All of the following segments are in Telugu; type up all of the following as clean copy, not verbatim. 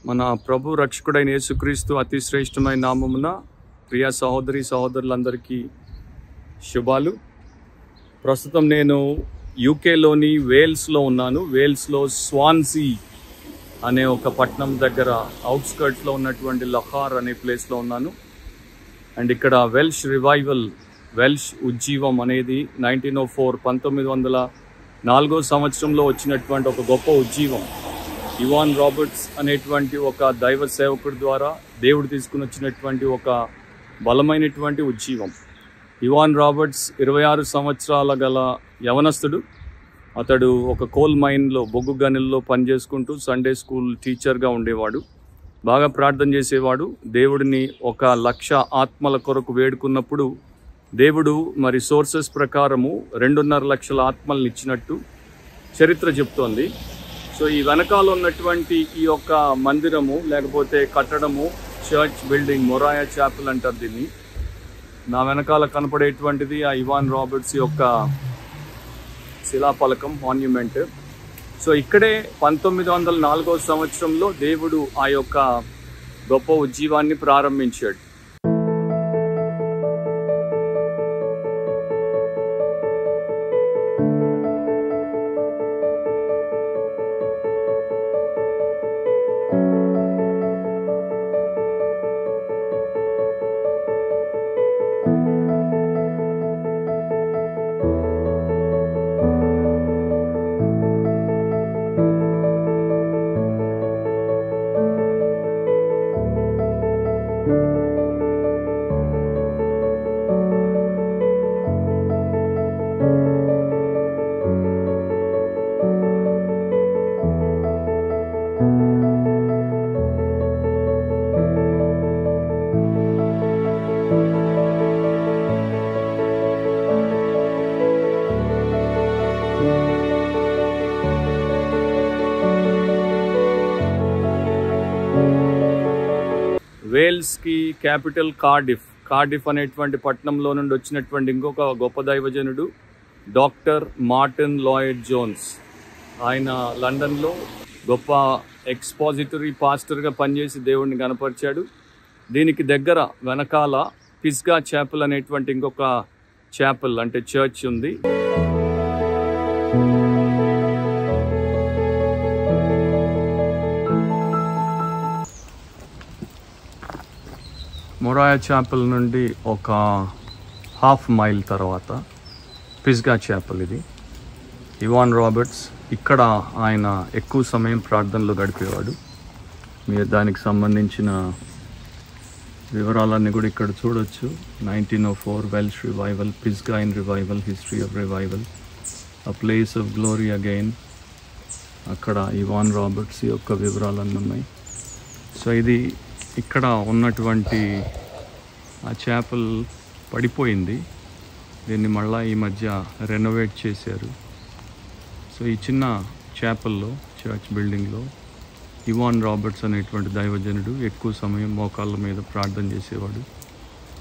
మన ప్రభు రక్షకుడైన యేసుక్రీస్తు అతి శ్రేష్టమైన నామమున ప్రియ సహోదరి సహోదరులందరికీ శుభాలు. ప్రస్తుతం నేను యూకేలోని వేల్స్లో ఉన్నాను. వేల్స్లో స్వాన్సీ అనే ఒక పట్టణం దగ్గర అవుట్స్కర్ట్స్లో ఉన్నటువంటి లహార్ అనే ప్లేస్లో ఉన్నాను. అండ్ ఇక్కడ వెల్ష్ రివైవల్, వెల్ష్ ఉజ్జీవం అనేది 1904 సంవత్సరంలో వచ్చినటువంటి ఒక గొప్ప ఉజ్జీవం. ఇవాన్ రాబర్ట్స్ అనేటువంటి ఒక దైవ సేవకుడి ద్వారా దేవుడు తీసుకుని వచ్చినటువంటి ఒక బలమైనటువంటి ఉజ్జీవం. ఇవాన్ రాబర్ట్స్ 26 సంవత్సరాల గల యవనస్తుడు. అతడు ఒక కోల్ మైన్లో, బొగ్గు గనుల్లో పనిచేసుకుంటూ సండే స్కూల్ టీచర్గా ఉండేవాడు. బాగా ప్రార్థన చేసేవాడు. దేవుడిని 1,00,000 ఆత్మల కొరకు వేడుకున్నప్పుడు దేవుడు మరి సోర్సెస్ ప్రకారము 2.5 లక్షల ఆత్మల్ని ఇచ్చినట్టు చరిత్ర చెప్తోంది. సో ఈ వెనకాల ఉన్నటువంటి ఈ యొక్క మందిరము లేకపోతే కట్టడము, చర్చ్ బిల్డింగ్, మొరాయా చాపెల్ అంటారు దీన్ని. నా వెనకాల కనపడేటువంటిది ఆ ఇవాన్ రాబర్ట్స్ యొక్క శిలాఫలకం, మాన్యుమెంట్. సో ఇక్కడే 1904 సంవత్సరంలో దేవుడు ఆ యొక్క గొప్ప ఉజ్జీవాన్ని ప్రారంభించాడు. వేల్స్కి క్యాపిటల్ కార్డిఫ్ అనేటువంటి పట్టణంలో నుండి వచ్చినటువంటి ఇంకొక గొప్ప దైవజనుడు డాక్టర్ మార్టిన్ లాయిడ్ జోన్స్. ఆయన లండన్లో గొప్ప ఎక్స్పాజిటరీ పాస్టర్గా పనిచేసి దేవుడిని కనపరిచాడు. దీనికి దగ్గర వెనకాల పిస్గా చాపెల్ అనేటువంటి ఇంకొక చాపెల్ అంటే చర్చ్ ఉంది. మొరాయా చాపెల్ నుండి ఒక 1/2 మైల్ తర్వాత పిస్గా చాపెల్. ఇది ఇవాన్ రాబర్ట్స్ ఇక్కడ ఆయన ఎక్కువ సమయం ప్రార్థనలో గడిపేవాడు. మీరు దానికి సంబంధించిన వివరాలన్నీ కూడా ఇక్కడ చూడొచ్చు. 1904 Welsh revival, Pisgah in revival, history of revival, a place of glory again. అక్కడ ఇవాన్ రాబర్ట్స్ యొక్క వివరాలన్నీ ఉన్నాయి. సో ఇది ఇక్కడ ఉన్నటువంటి ఆ చాపెల్ పడిపోయింది. దీన్ని మళ్ళీ ఈ మధ్య రెనోవేట్ చేశారు. సో ఈ చిన్న చాపెల్లో, చర్చ్ బిల్డింగ్లో ఇవాన్ రాబర్ట్స్ అనేటువంటి దైవజనుడు ఎక్కువ సమయం మోకాళ్ళ మీద ప్రార్థన చేసేవాడు.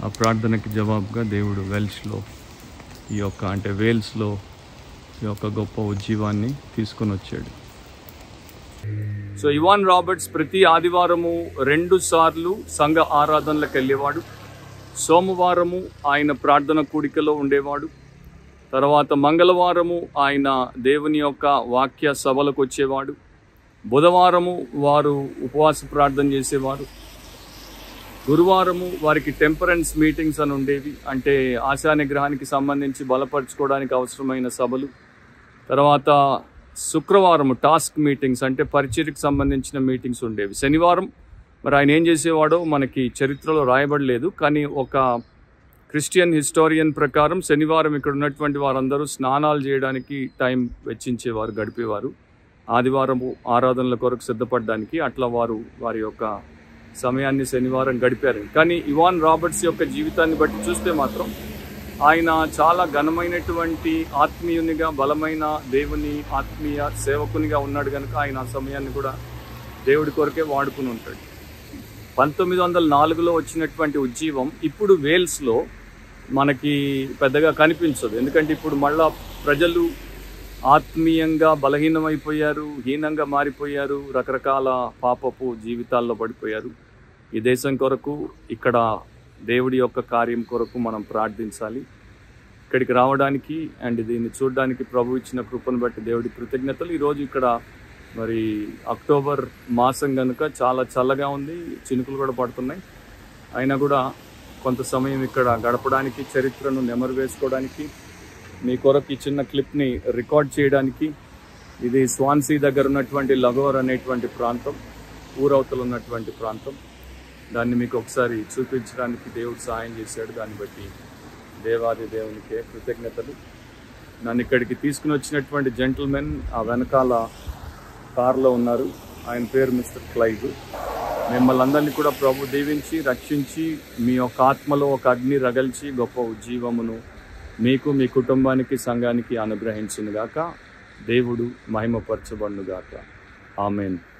ఆ ప్రార్థనకి జవాబుగా దేవుడు వెల్ష్లో ఈ యొక్క అంటే వేల్స్లో ఈ యొక్క గొప్ప ఉజ్జీవాన్ని తీసుకొని వచ్చాడు. సో ఇవాన్ రాబర్ట్స్ ప్రతి ఆదివారము 2 సార్లు సంఘ ఆరాధనలకు వెళ్ళేవాడు. సోమవారము ఆయన ప్రార్థన కూడికలో ఉండేవాడు. తర్వాత మంగళవారము ఆయన దేవుని యొక్క వాక్య సభలకు వచ్చేవాడు. బుధవారము వారు ఉపవాస ప్రార్థన చేసేవారు. గురువారము వారికి టెంపరెన్స్ మీటింగ్స్ అని ఉండేవి, అంటే ఆశా నిగ్రహానికి సంబంధించి బలపరచుకోవడానికి అవసరమైన సభలు. తర్వాత శుక్రవారం టాస్క్ మీటింగ్స్, అంటే పరిచర్యకు సంబంధించిన మీటింగ్స్ ఉండేవి. శనివారం మరి ఆయన ఏం చేసేవాడో మనకి చరిత్రలో రాయబడలేదు, కానీ ఒక క్రిస్టియన్ హిస్టోరియన్ ప్రకారం శనివారం ఇక్కడ ఉన్నటువంటి వారందరూ స్నానాలు చేయడానికి టైం వెచ్చించేవారు, గడిపేవారు. ఆదివారము ఆరాధనల కొరకు సిద్ధపడడానికి అట్లా వారి యొక్క సమయాన్ని శనివారం గడిపారు. కానీ ఇవాన్ రాబర్ట్స్ యొక్క జీవితాన్ని బట్టి చూస్తే మాత్రం ఆయన చాలా ఘనమైనటువంటి ఆత్మీయునిగా, బలమైన దేవుని ఆత్మీయ సేవకునిగా ఉన్నాడు కనుక ఆయన ఆ సమయాన్ని కూడా దేవుడి కొరకే వాడుకుని ఉంటాడు. 1904లో వచ్చినటువంటి ఉజ్జీవం ఇప్పుడు వేల్స్లో మనకి పెద్దగా కనిపించదు. ఎందుకంటే ఇప్పుడు మళ్ళా ప్రజలు ఆత్మీయంగా బలహీనమైపోయారు, హీనంగా మారిపోయారు, రకరకాల పాపపు జీవితాల్లో పడిపోయారు. ఈ దేశం కొరకు, ఇక్కడ దేవుడి యొక్క కార్యం కొరకు మనం ప్రార్థించాలి. ఇక్కడికి రావడానికి అండ్ దీన్ని చూడడానికి ప్రభు ఇచ్చిన కృపను బట్టి దేవుడి కృతజ్ఞతలు. ఈరోజు ఇక్కడ మరి అక్టోబర్ మాసం కనుక చాలా చల్లగా ఉంది, చినుకులు కూడా పడుతున్నాయి. అయినా కూడా కొంత సమయం ఇక్కడ గడపడానికి, చరిత్రను నెమరు వేసుకోవడానికి, మీ కొరకు ఈ చిన్న క్లిప్ని రికార్డ్ చేయడానికి. ఇది స్వాన్సీ దగ్గర ఉన్నటువంటి లగోర్ అనేటువంటి ప్రాంతం, ఊరవతలు ఉన్నటువంటి ప్రాంతం. దాన్ని మీకు ఒకసారి చూపించడానికి దేవుడు సహాయం చేశాడు. దాన్ని బట్టి దేవాది దేవునికే కృతజ్ఞతలు. నన్ను ఇక్కడికి తీసుకుని వచ్చినటువంటి జెంటిల్మెన్ ఆ వెనకాల కారులో ఉన్నారు. ఆయన పేరు మిస్టర్ క్లైవ్. మిమ్మల్ని అందరినీ కూడా ప్రభు దీవించి రక్షించి మీ యొక్క ఆత్మలో ఒక అగ్ని రగల్చి గొప్ప ఉజ్జీవమును మీకు, మీ కుటుంబానికి, సంఘానికి అనుగ్రహించునుగాక. దేవుడు మహిమపరచబడునుగాక. ఆమేన్.